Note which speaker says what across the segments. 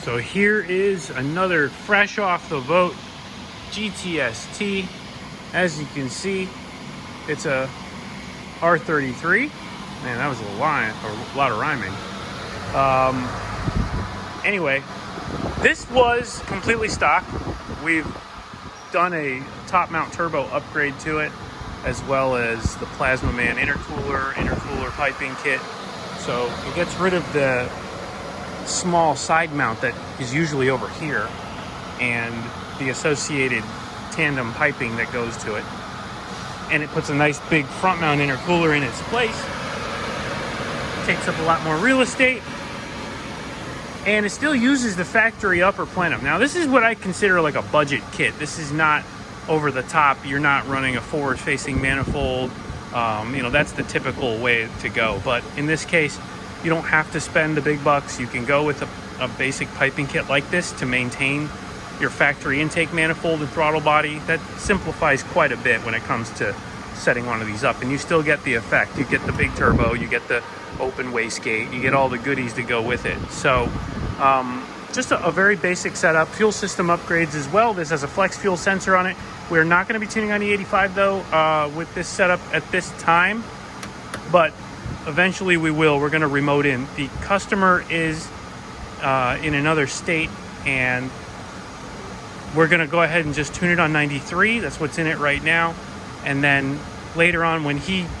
Speaker 1: So here is another fresh off the boat GTST. As you can see, it's a R33. Man, that was a lot of rhyming. Anyway, this was completely stock. We've done a top mount turbo upgrade to it, as well as the Plasma Man intercooler piping kit. So it gets rid of the small side mount that is usually over here and the associated tandem piping that goes to it. And it puts a nice big front mount intercooler in its place. Takes up a lot more real estate. And it still uses the factory upper plenum. Now this is what I consider like a budget kit. This is not over the top. You're not running a forward facing manifold. That's the typical way to go. But in this case, you don't have to spend the big bucks. You can go with a basic piping kit like this to maintain your factory intake manifold and throttle body. That simplifies quite a bit when it comes to setting one of these up. And you still get the effect. You get the big turbo, you get the open wastegate, you get all the goodies to go with it. So just a very basic setup. Fuel system upgrades as well. This has a flex fuel sensor on it. We're not going to be tuning on the 85 though with this setup at this time, but eventually we will. We're going to remote in. The customer is in another state, and we're going to go ahead and just tune it on 93. That's what's in it right now. And then later on,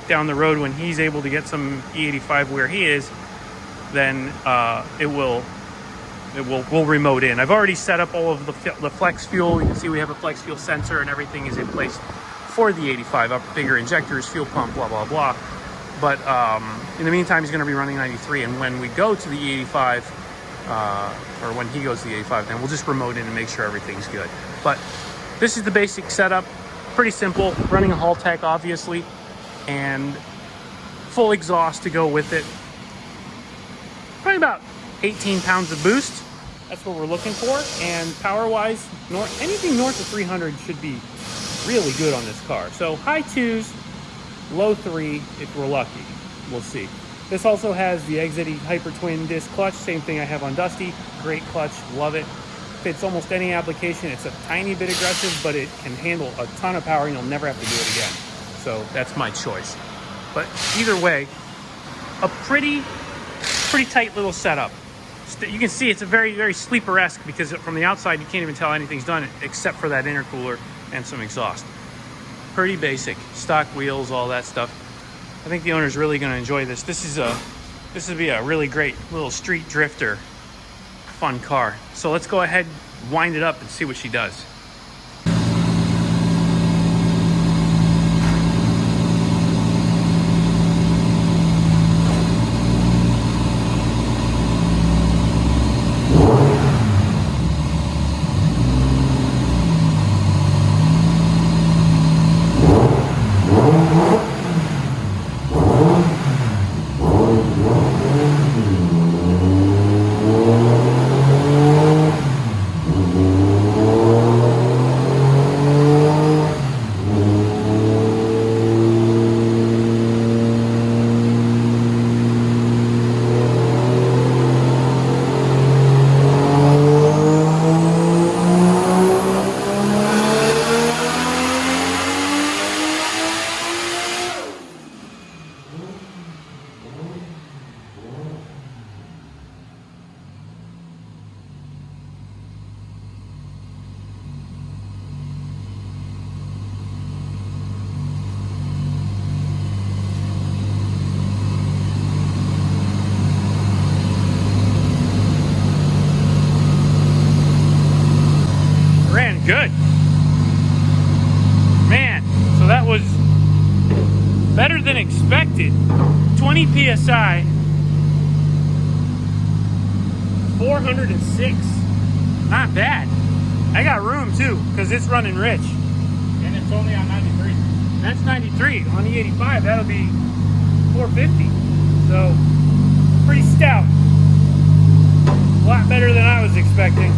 Speaker 1: down the road, when he's able to get some E85 where he is, then we'll remote in. I've already set up all of the flex fuel. You can see we have a flex fuel sensor and everything is in place for the 85. Up bigger injectors, fuel pump, blah, blah, blah. But in the meantime, he's going to be running 93. And when we go to the E85, or when he goes to the 85, then we'll just remote in and make sure everything's good. But this is the basic setup. Pretty simple. Running a Haltech, obviously, and full exhaust to go with it. Probably about 18 pounds of boost. That's what we're looking for. And power-wise, anything north of 300 should be really good on this car. So high 2s, low 3 if we're lucky. We'll see. This also has the Exity Hyper Twin disc clutch. Same thing I have on Dusty. Great clutch. Love it. Fits almost any application. It's a tiny bit aggressive, but it can handle a ton of power and you'll never have to do it again. So that's my choice. But either way, a pretty tight little setup. You can see it's a very, very sleeper-esque because from the outside you can't even tell anything's done except for that intercooler and some exhaust. Pretty basic. Stock wheels, all that stuff. I think the owner's really going to enjoy this. This would be a really great little street drifter fun car. So let's go ahead, wind it up, and see what she does. Good. Man, so that was better than expected. 20 PSI. 406. Not bad. I got room too, because it's running rich.
Speaker 2: And it's only on 93.
Speaker 1: That's 93. On the 85, that'll be 450. So, pretty stout. A lot better than I was expecting.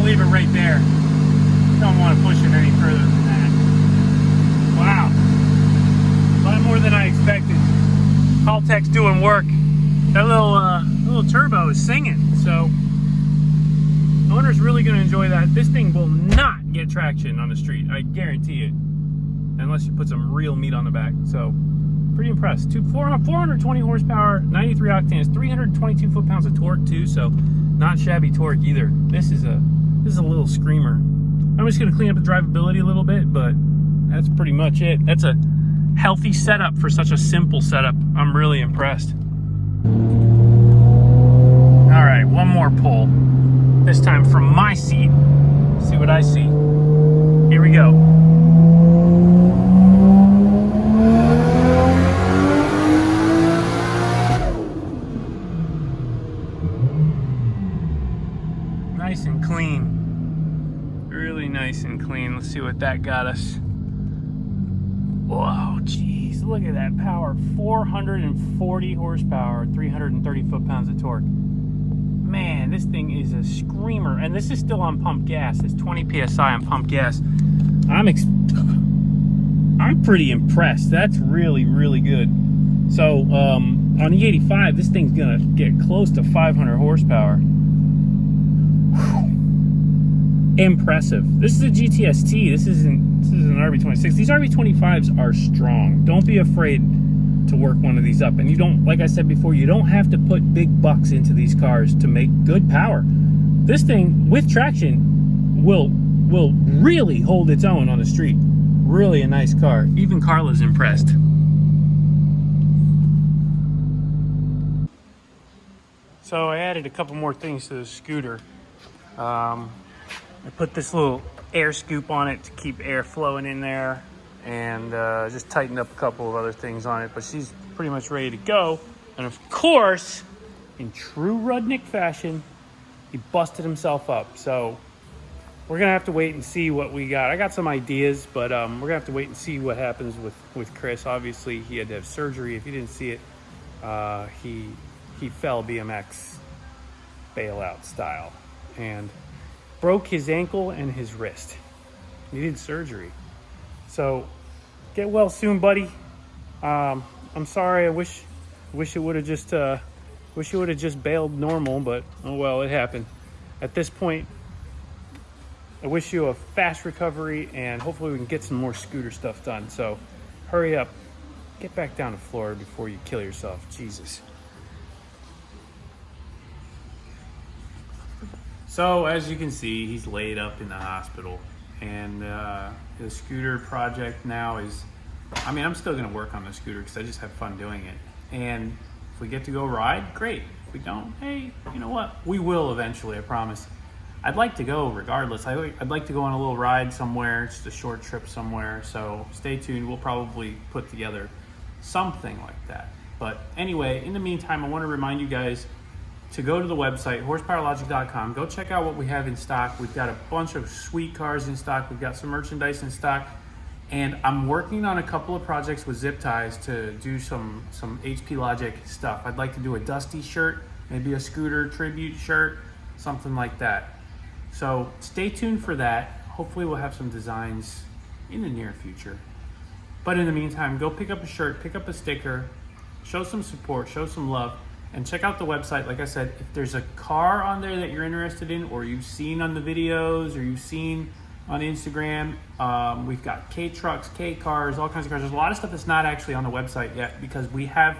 Speaker 1: leave it right there. Don't want to push it any further than that. Wow. A lot more than I expected. Haltech's doing work. That little turbo is singing, so owner's really going to enjoy that. This thing will not get traction on the street, I guarantee it, unless you put some real meat on the back. So pretty impressed. 420 horsepower, 93 octanes, 322 foot-pounds of torque too, so not shabby torque either. This is a little screamer. I'm just going to clean up the drivability a little bit, but that's pretty much it. That's a healthy setup for such a simple setup. I'm really impressed. All right, one more pull. This time from my seat. See what I see. Here we go. Nice and clean. Really nice and clean. Let's see what that got us. Whoa, geez, look at that power. 440 horsepower, 330 foot-pounds of torque. Man, this thing is a screamer. And this is still on pump gas. It's 20 PSI on pump gas. I'm pretty impressed. That's really, really good. So, on the E85, this thing's gonna get close to 500 horsepower. Whew. Impressive. This is a GTST. This isn't an RB26. These RB25s are strong. Don't be afraid to work one of these up. And you don't, like I said before, you don't have to put big bucks into these cars to make good power. This thing with traction will really hold its own on the street. Really a nice car. Even Carla's impressed. So I added a couple more things to the scooter. I put this little air scoop on it to keep air flowing in there, and just tightened up a couple of other things on it, but she's pretty much ready to go. And of course, in true Rudnick fashion, he busted himself up. So we're gonna have to wait and see what we got. I got some ideas, but we're gonna have to wait and see what happens with Chris. Obviously, he had to have surgery. If you didn't see it, he fell BMX bailout style and broke his ankle and his wrist. He needed surgery. So get well soon, buddy. I'm sorry. I wish it would have just bailed normal, but oh well, it happened. At this point, I wish you a fast recovery, and hopefully we can get some more scooter stuff done. So hurry up, get back down to Florida before you kill yourself. Jesus. So as you can see, he's laid up in the hospital, and the scooter project now is, I mean, I'm still gonna work on the scooter because I just have fun doing it. And if we get to go ride, great. If we don't, hey, you know what? We will eventually, I promise. I'd like to go regardless. I'd like to go on a little ride somewhere, just a short trip somewhere. So stay tuned. We'll probably put together something like that. But anyway, in the meantime, I want to remind you guys to go to the website, horsepowerlogic.com. Go check out what we have in stock. We've got a bunch of sweet cars in stock. We've got some merchandise in stock. And I'm working on a couple of projects with zip ties to do some HP Logic stuff. I'd like to do a Dusty shirt, maybe a scooter tribute shirt, something like that. So stay tuned for that. Hopefully we'll have some designs in the near future. But in the meantime, go pick up a shirt, pick up a sticker, show some support, show some love. And check out the website. Like I said, if there's a car on there that you're interested in, or you've seen on the videos, or you've seen on Instagram, we've got K trucks, K cars, all kinds of cars. There's a lot of stuff that's not actually on the website yet because we have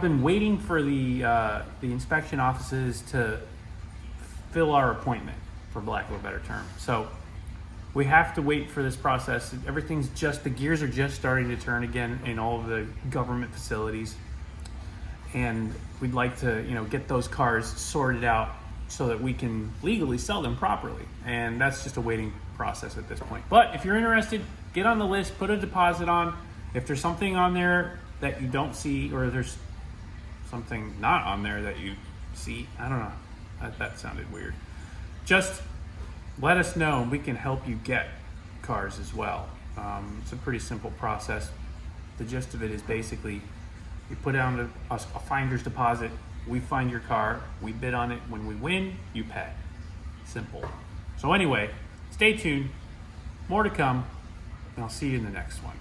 Speaker 1: been waiting for the inspection offices to fill our appointment, for lack of a better term. So we have to wait for this process. The gears are just starting to turn again in all of the government facilities. And we'd like to, get those cars sorted out so that we can legally sell them properly. And that's just a waiting process at this point. But if you're interested, get on the list, put a deposit on. If there's something on there that you don't see, or there's something not on there that you see, I don't know, that sounded weird. Just let us know and we can help you get cars as well. It's a pretty simple process. The gist of it is basically, you put down a finder's deposit, we find your car, we bid on it. When we win, you pay. simple. So anyway, stay tuned. More to come, and I'll see you in the next one.